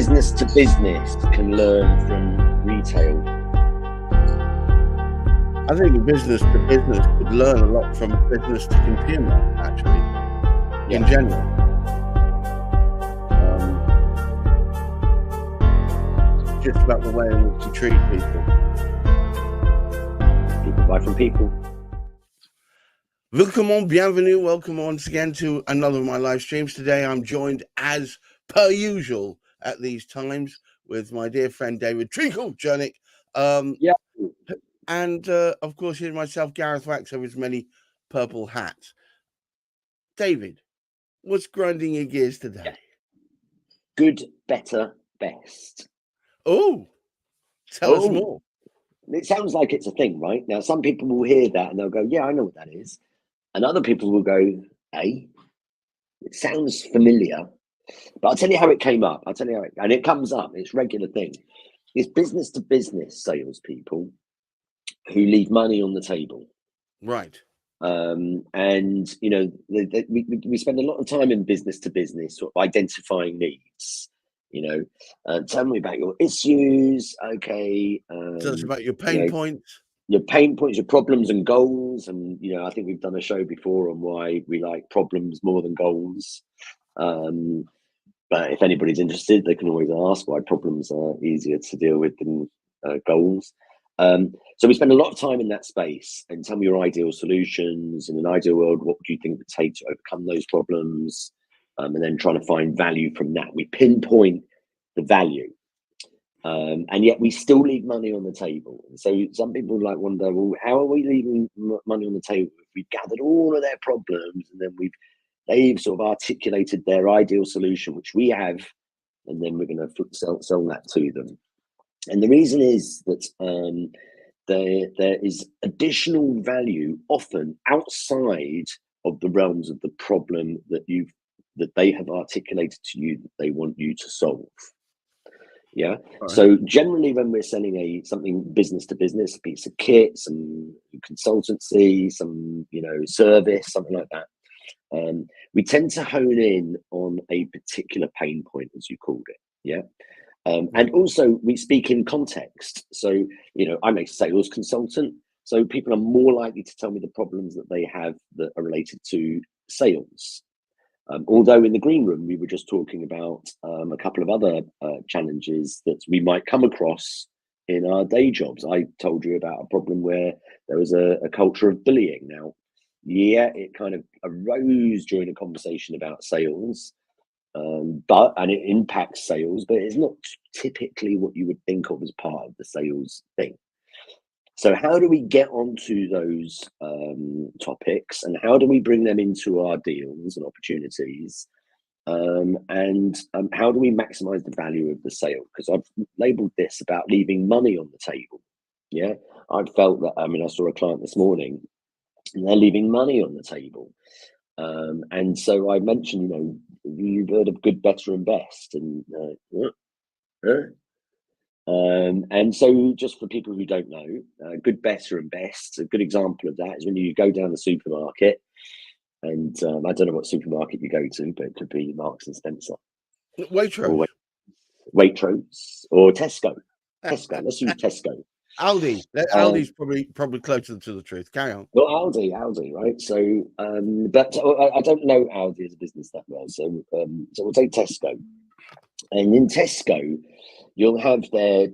business to business can learn from retail? I think business to business could learn a lot from business to consumer, actually, in general. Just about the way in which you treat people. People buy from people. Bienvenue, welcome once again to another of my live streams. Today I'm joined, as per usual at these times, with my dear friend David Chernick. And of course, here's myself, Gareth Wax, of his many purple hats. David, what's grinding your gears today? Good, better, best. Oh, tell us more. It sounds like it's a thing, right? Now, some people will hear that and they'll go, yeah, I know what that is. And other people will go, hey, it sounds familiar. But I'll tell you how it came up. And it comes up. It's a regular thing. It's business to business salespeople who leave money on the table. Right. And, you know, we spend a lot of time in business to business sort of identifying needs. You know, tell me about your issues. Okay. Tell us about your pain points. Your pain points, your problems and goals. And, you know, I think we've done a show before on why we like problems more than goals. But if anybody's interested, they can always ask why problems are easier to deal with than goals. So we spend a lot of time in that space. And tell me your ideal solutions. In an ideal world, what would you think it would take to overcome those problems? And then trying to find value from that. We pinpoint the value. And yet we still leave money on the table. And so some people wonder, well, how are we leaving money on the table if we've gathered all of their problems and then they've sort of articulated their ideal solution, which we have, and then we're going to sell that to them. And the reason is that there is additional value often outside of the realms of the problem that they have articulated to you that they want you to solve. Yeah. Right. So generally, when we're selling something business to business, a piece of kit, some consultancy, some service, something like that, we tend to hone in on a particular pain point, as you called it. Yeah. And also we speak in context. So I'm a sales consultant, so people are more likely to tell me the problems that they have that are related to sales. Although in the green room, we were just talking about a couple of other challenges that we might come across in our day jobs. I told you about a problem where there was a culture of bullying. Now, it kind of arose during a conversation about sales, and it impacts sales, but it's not typically what you would think of as part of the sales thing. So how do we get onto those topics, and how do we bring them into our deals and opportunities? And how do we maximize the value of the sale? Because I've labeled this about leaving money on the table. Yeah, I felt that. I saw a client this morning, and they're leaving money on the table. And so I mentioned, you've heard of good, better, and best, and so just for people who don't know, good, better, and best, a good example of that is when you go down the supermarket, and I don't know what supermarket you go to, but it could be Marks and Spencer, Waitrose, or Tesco. Let's use Tesco. Aldi. Aldi's probably closer to the truth. Carry on. Well, Aldi, right? So, but I don't know Aldi as a business that well, so we'll take Tesco, and in Tesco, you'll have their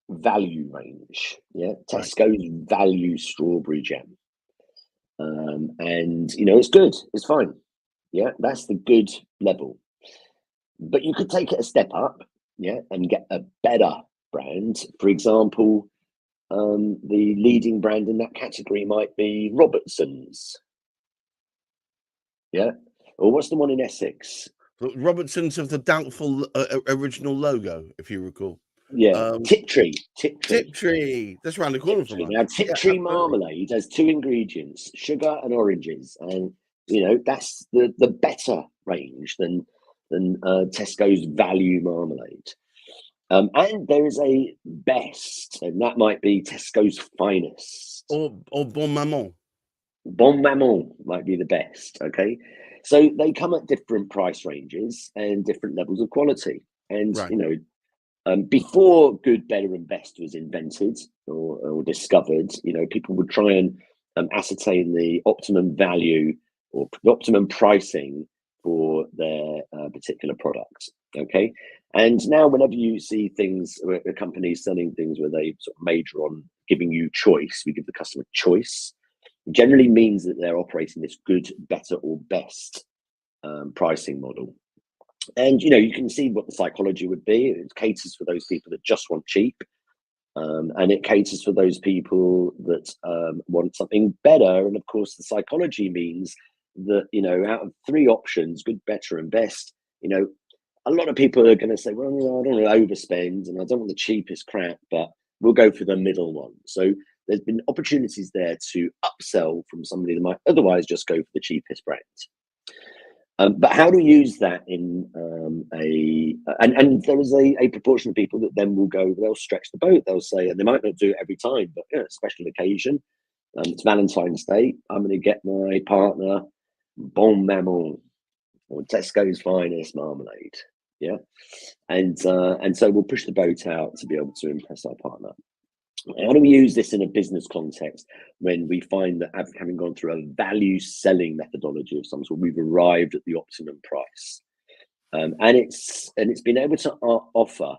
value range. Yeah, Tesco's value strawberry jam, and it's good. It's fine. Yeah, that's the good level. But you could take it a step up, and get a better brand. For example, the leading brand in that category might be Robertson's. Yeah, or what's the one in Essex? Robertson's of the doubtful original logo, if you recall. Yeah, Tiptree. That's around the corner from us. Now, Tiptree marmalade has 2 ingredients: sugar and oranges, and that's the better range than Tesco's value marmalade. And there is a best, and that might be Tesco's finest, or Bon Maman. Bon Maman might be the best. Okay, so they come at different price ranges and different levels of quality. And, Right. before good, better, and best was invented or discovered, people would try and ascertain the optimum value or optimum pricing for their particular product. Okay. And now, whenever you see things, companies selling things where they sort of major on giving you choice, we give the customer choice, generally means that they're operating this good, better, or best pricing model. And you can see what the psychology would be. It caters for those people that just want cheap, and it caters for those people that want something better. And of course, the psychology means that out of three options, good, better, and best, a lot of people are going to say, well, I don't want to overspend, and I don't want the cheapest crap, but we'll go for the middle one. So there's been opportunities there to upsell from somebody that might otherwise just go for the cheapest brand. But how to use that in and there is a proportion of people that then will go, they'll stretch the boat. They'll say, and they might not do it every time, but special occasion. It's Valentine's Day. I'm going to get my partner Bon Maman or Tesco's finest marmalade. Yeah. And so we'll push the boat out to be able to impress our partner. How do we use this in a business context when we find that having gone through a value selling methodology of some sort, we've arrived at the optimum price, and it's been able to offer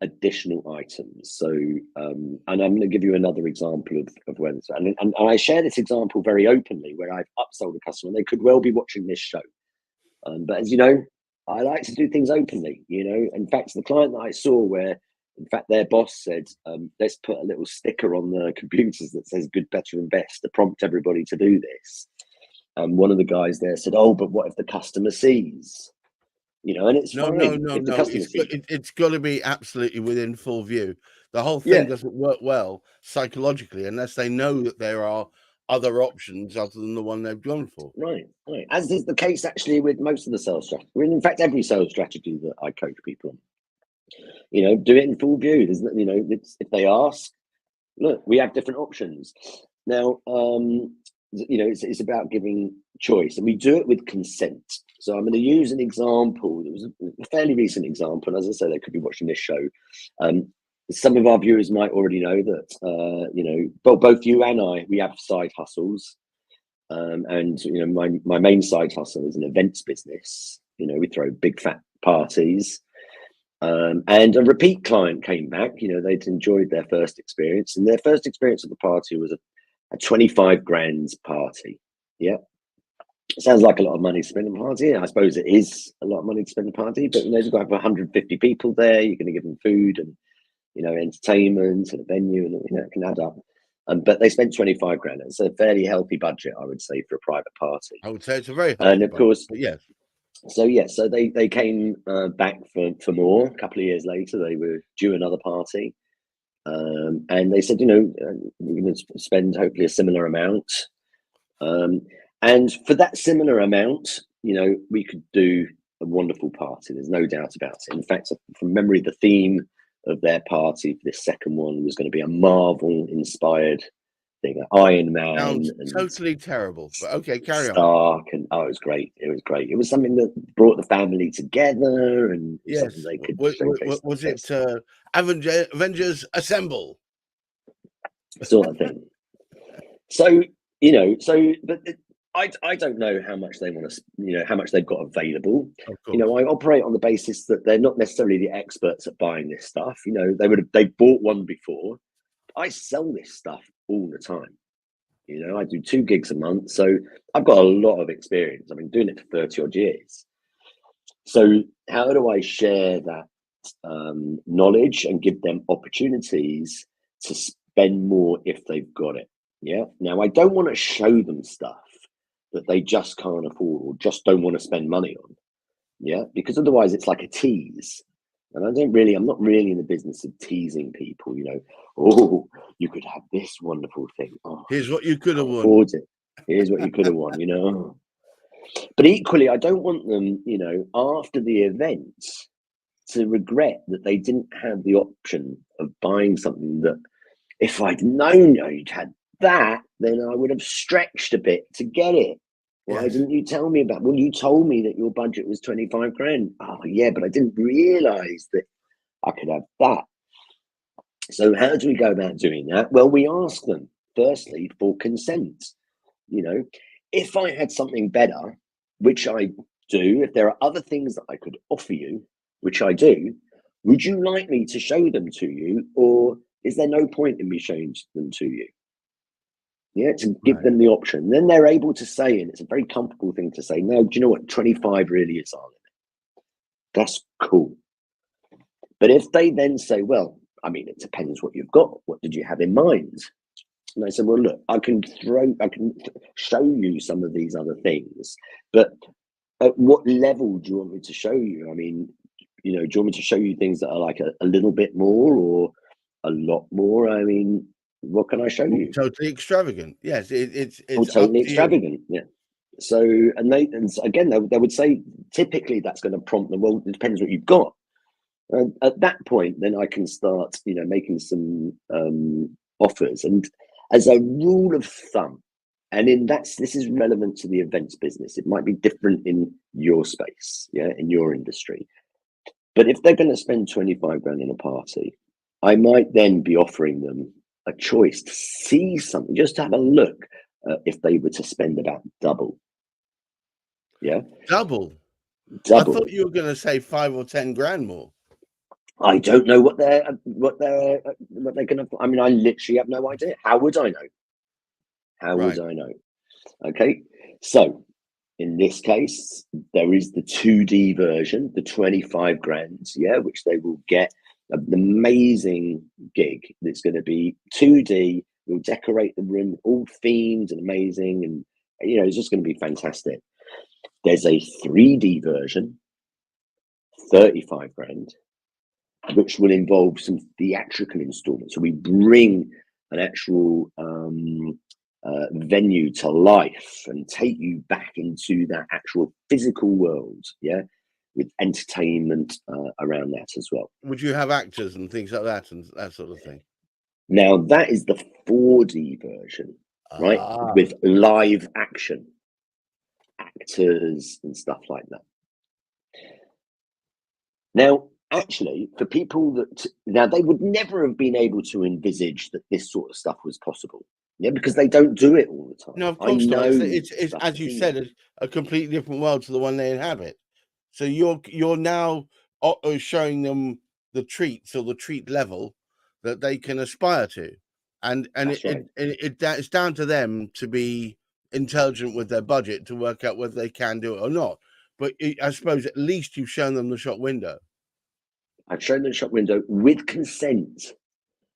additional items. So, and I'm going to give you another example of where this, and I share this example very openly where I've upsold a customer. And they could well be watching this show, but as you know, I like to do things openly. In fact, the client that I saw where, in fact, their boss said, let's put a little sticker on the computers that says good, better, and best to prompt everybody to do this. And one of the guys there said, oh, but what if the customer sees? And it's No. fine if the customer sees. It's got to be absolutely within full view. The whole thing Yeah, doesn't work well psychologically unless they know that there are other options other than the one they've gone for. right. As is the case actually with most of the sales strategy. In fact, every sales strategy that I coach people on. Do it in full view. If they ask, look, we have different options. Now, it's about giving choice, and we do it with consent. So I'm going to use an example. It was a fairly recent example. And as I say, they could be watching this show. Some of our viewers might already know that, both you and I, we have side hustles. And my main side hustle is an events business. We throw big fat parties. And a repeat client came back. They'd enjoyed their first experience, and their first experience of the party was a 25 grand party. Yeah, it sounds like a lot of money to spend on a party. I suppose it is a lot of money to spend on a party, but you've got to have 150 people there. You're going to give them food and entertainment and a venue, and it can add up. But they spent 25 grand. It's a fairly healthy budget, I would say, for a private party. I would say it's a very healthy and of budget, course, yes. So they came back for more. A couple of years later, they were due another party, and they said, we're going to spend hopefully a similar amount, and for that similar amount, we could do a wonderful party. There's no doubt about it. In fact, from memory, the theme of their party for this second one was going to be a Marvel-inspired thing, Iron Man. Sounds and totally terrible, but okay, carry on. Stark, and it was great. It was great. It was something that brought the family together, and Yes. something they could showcase. Was it Avengers Assemble? Sort of thing. But I don't know how much they want to, how much they've got available. Of course. I operate on the basis that they're not necessarily the experts at buying this stuff. They bought one before. I sell this stuff all the time. I do 2 gigs a month, so I've got a lot of experience. I've been doing it for 30 odd years. So how do I share that knowledge and give them opportunities to spend more if they've got it? Yeah. Now, I don't want to show them stuff that they just can't afford or just don't want to spend money on. Yeah, because otherwise it's like a tease. And I'm not really in the business of teasing people, oh, you could have this wonderful thing. Oh, here's what you could have won. Afford it. Here's what you could have won, But equally, I don't want them, after the event to regret that they didn't have the option of buying something that if I'd known you'd had that, then I would have stretched a bit to get it. Why Yes. didn't you tell me about? Well, you told me that your budget was 25 grand. Oh, yeah, but I didn't realize that I could have that. So how do we go about doing that? Well, we ask them firstly for consent. You know, if I had something better, which I do, if there are other things that I could offer you, which I do, would you like me to show them to you, or is there no point in me showing them to you? Yeah, to give Right. them the option. Then they're able to say, and it's a very comfortable thing to say, no, do you know what? 25 really is our limit. That's cool. But if they then say, well, I mean, it depends what you've got. What did you have in mind? And I said, well, look, I can show you some of these other things, but at what level do you want me to show you? I mean, do you want me to show you things that are like a little bit more or a lot more? I mean, what can I show you? Totally extravagant. Yes, it's Or up totally to you. extravagant. Yeah. So, and again, they would say typically that's going to prompt them. Well, it depends what you've got. And at that point, then I can start, making some offers. And as a rule of thumb, and this is relevant to the events business. It might be different in your space, in your industry. But if they're going to spend 25 grand on a party, I might then be offering them a choice to see something, just to have a look if they were to spend about double. Yeah. Double. I Double. thought you were going to say 5 or 10 grand more. I don't know what they're going to. I mean, I literally have no idea. How would I know? How Right. would I know? Okay, so in this case, there is the 2D version, the 25 grand, which they will get an amazing gig. That's going to be 2D. We'll decorate the room, all themed and amazing, and it's just going to be fantastic. There's a 3D version, 35 grand, which will involve some theatrical installments. So we bring an actual venue to life and take you back into that actual physical world, with entertainment around that as well. Would you have actors and things like that and that sort of thing? Now, that is the 4D version, right? With live action, actors and stuff like that. Now, actually, for people now they would never have been able to envisage that this sort of stuff was possible, because they don't do it all the time. No, of course not. It's as you seen. said, a completely different world to the one they inhabit. So you're now showing them the treats or the treat level that they can aspire to, and That's right. it's down to them to be intelligent with their budget to work out whether they can do it or not. But I suppose at least you've shown them the shop window. I've shown them the shop window with consent.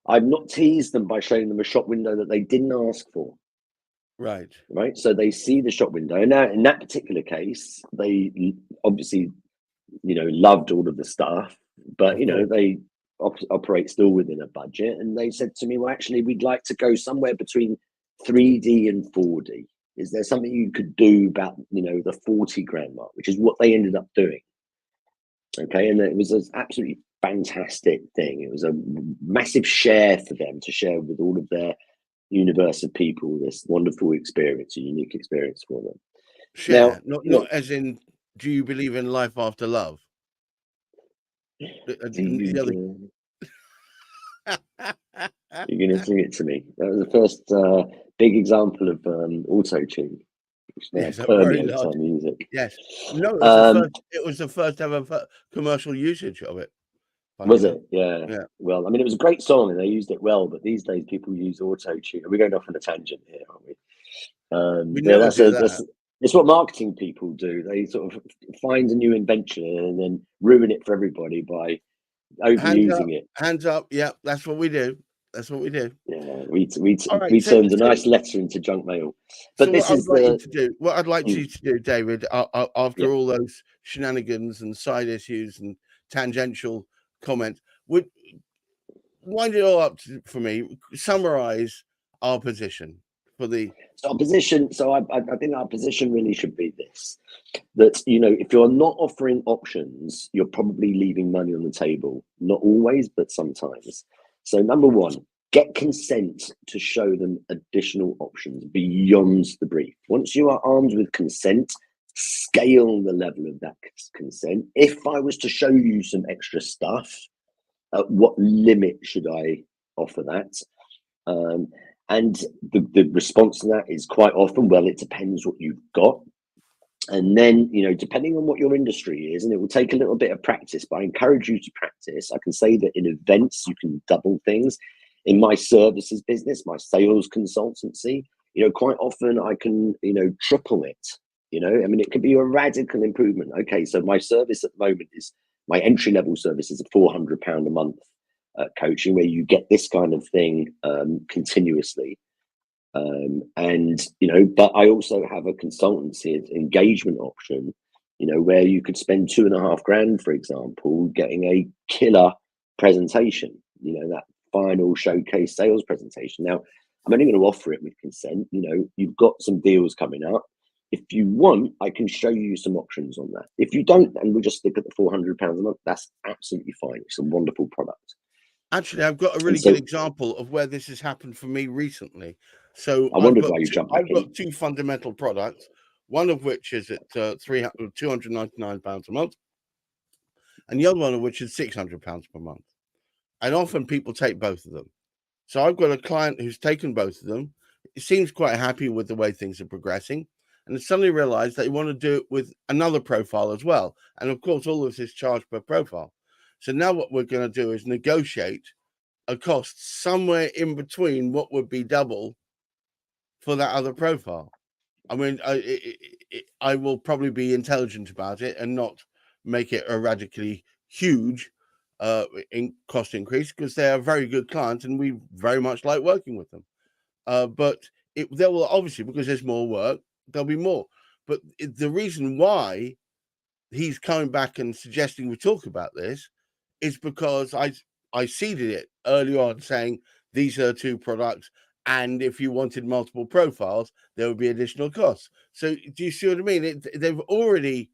I've not teased them by showing them a shop window that they didn't ask for. Right. Right. So they see the shop window. Now, in that particular case, they obviously, loved all of the stuff, but, they operate still within a budget. And they said to me, well, actually, we'd like to go somewhere between 3D and 4D. Is there something you could do about, the 40 grand mark, which is what they ended up doing? Okay. And it was an absolutely fantastic thing. It was a massive share for them to share with all of their universe of people, this wonderful experience, a unique experience for them. Share, not as in, do you believe in life after love? You're going to sing it to me. That was the first big example of auto-tune, which now permeates our music. Yes. No, it was the first ever commercial usage of it. Was it? Yeah. Well, I mean, it was a great song and they used it well, but these days people use auto-tune. We're going off on a tangent here, aren't we? We never do that. It's what marketing people do. They sort of find a new invention and then ruin it for everybody by overusing it. Hands up. Yeah, that's what we do. That's what we do. Yeah, we turned a nice letter into junk mail. But this is what I'd like you to do, David, after all those shenanigans and side issues and tangential comments, would wind it all up for me. Summarize our position for the. So our position. So I think our position really should be this: that if you're not offering options, you're probably leaving money on the table. Not always, but sometimes. So number one, get consent to show them additional options beyond the brief. Once you are armed with consent, scale the level of that consent. If I was to show you some extra stuff, at what limit should I offer that? And the response to that is quite often, well, it depends what you've got. And then, depending on what your industry is, and it will take a little bit of practice, but I encourage you to practice. I can say that in events, you can double things. In my services business, my sales consultancy, quite often I can, triple it. It could be a radical improvement. Okay, so my service at the moment is, my entry level service is a £400 a month coaching, where you get this kind of thing continuously. But I also have a consultancy engagement option, where you could spend £2,500, for example, getting a killer presentation, that final showcase sales presentation. Now, I'm only going to offer it with consent. You've got some deals coming up. If you want, I can show you some options on that. If you don't, and we'll just stick at the £400 a month, that's absolutely fine. It's a wonderful product. Actually, I've got a really good example of where this has happened for me recently. So I wondered why you jumped back in. I've got two fundamental products, one of which is at £299 a month, and the other one of which is £600 per month. And often people take both of them. So I've got a client who's taken both of them. He seems quite happy with the way things are progressing, and suddenly realized that they want to do it with another profile as well. And of course, all of this is charged per profile. So now what we're going to do is negotiate a cost somewhere in between what would be double for that other profile. I mean, I will probably be intelligent about it and not make it a radically huge in cost increase, because they are very good clients and we very much like working with them. But there will obviously, because there's more work, there'll be more. But the reason why he's coming back and suggesting we talk about this is because I seeded it early on, saying these are two products, and if you wanted multiple profiles, there would be additional costs. So do you see what I mean? They've already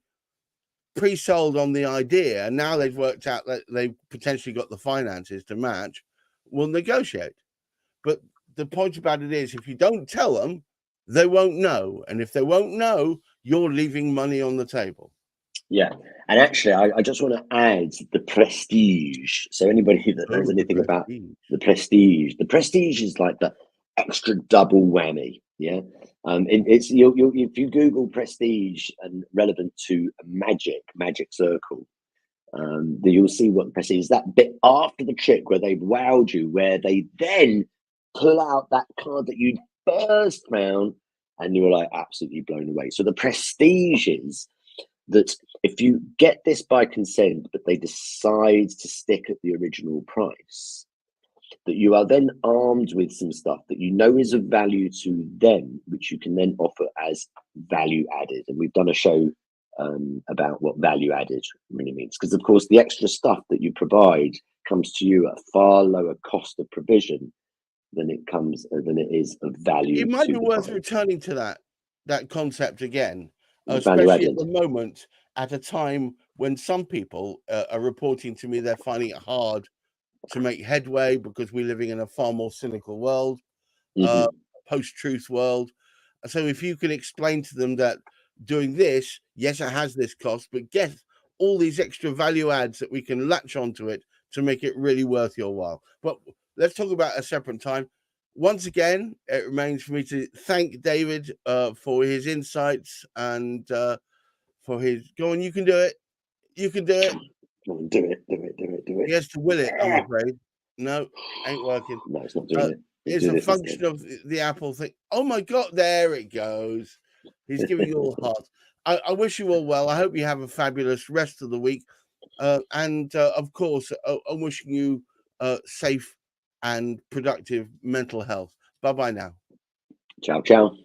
pre-sold on the idea, and now they've worked out that they've potentially got the finances to match. We'll negotiate. But the point about it is, if you don't tell them, they won't know. And if they won't know, you're leaving money on the table. Yeah. And actually, I just want to add the prestige. So anybody that knows anything about the prestige is like the extra double whammy. Yeah. If you Google prestige and relevant to magic circle, you'll see what prestige is. That bit after the trick where they've wowed you, where they then pull out that card that you first found, and you were like absolutely blown away. So the prestige is that if you get this by consent, but they decide to stick at the original price, that you are then armed with some stuff that is of value to them, which you can then offer as value added. And we've done a show about what value added really means, because of course the extra stuff that you provide comes to you at a far lower cost of provision than it is of value. It might be worth returning to that concept again, especially at the moment, at a time when some people are reporting to me they're finding it hard to make headway because we're living in a far more cynical world, post-truth world. So if you can explain to them that doing this, yes, it has this cost, but get all these extra value adds that we can latch onto it to make it really worth your while. But let's talk about a separate time. Once again, it remains for me to thank David for his insights and for his... Go on, you can do it. You can do it. Do it. He has to will it, I'm afraid. No, ain't working. No, it's not doing it. It's a function of the Apple thing. Oh my God, there it goes. He's giving you all heart. I wish you all well. I hope you have a fabulous rest of the week. And of course, I'm wishing you safe and productive mental health. Bye-bye now. Ciao, ciao.